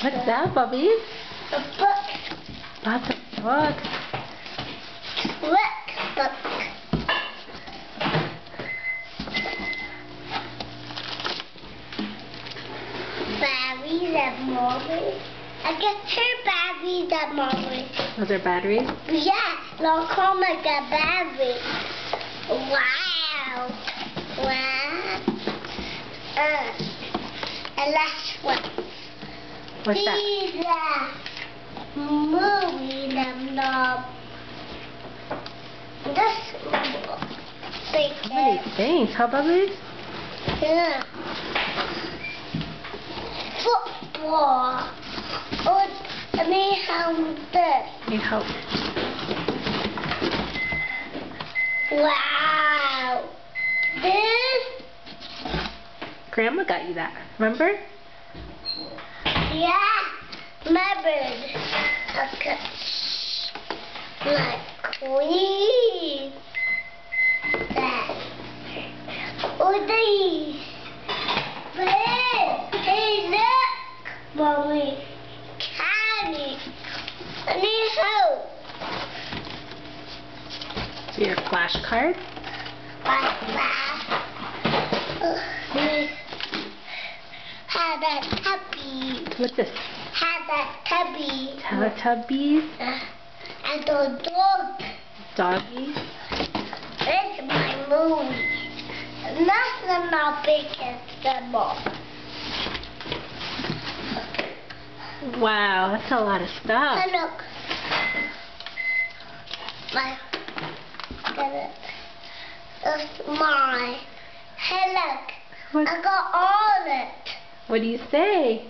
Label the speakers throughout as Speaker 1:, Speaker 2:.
Speaker 1: What's that, Bubby?
Speaker 2: A book.
Speaker 1: Lots of books.
Speaker 2: Look, book. Batteries and mommy. I got 2 batteries and mommy.
Speaker 1: Those are batteries?
Speaker 2: Yeah, look how much a battery. Wow. Wow. And last one.
Speaker 1: What's that?
Speaker 2: These are movies and this big
Speaker 1: How many things? How about this?
Speaker 2: yeah. Football. Oh, and they have this.
Speaker 1: Need help.
Speaker 2: Wow. This.
Speaker 1: Grandma got you that. Remember?
Speaker 2: Yeah. Remember. Okay. Like queen. That. Oh, these. Hey, look, Mommy. Candy. I need help.
Speaker 1: So your flashcards?
Speaker 2: Have that tubby.
Speaker 1: What's this?
Speaker 2: Have that tubby.
Speaker 1: Teletubbies?
Speaker 2: And the dog.
Speaker 1: Doggies?
Speaker 2: It's my movie. Nothing not big as the ball.
Speaker 1: Wow, that's a lot of stuff.
Speaker 2: Hey, look. It's mine. Hey, look.
Speaker 1: What,
Speaker 2: I got all it.
Speaker 1: what do you say?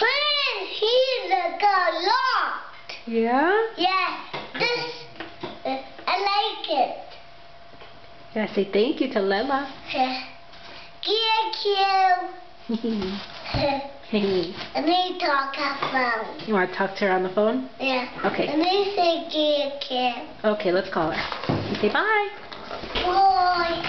Speaker 2: When he's got locked.
Speaker 1: Yeah?
Speaker 2: Yeah, this. I like it.
Speaker 1: Yeah, say thank you to Lela.
Speaker 2: Thank you.
Speaker 1: Hey.
Speaker 2: And they talk on phone.
Speaker 1: You want to talk to her on the phone?
Speaker 2: Yeah.
Speaker 1: Okay.
Speaker 2: And they say thank you.
Speaker 1: Okay, let's call her. You say bye.
Speaker 2: Bye.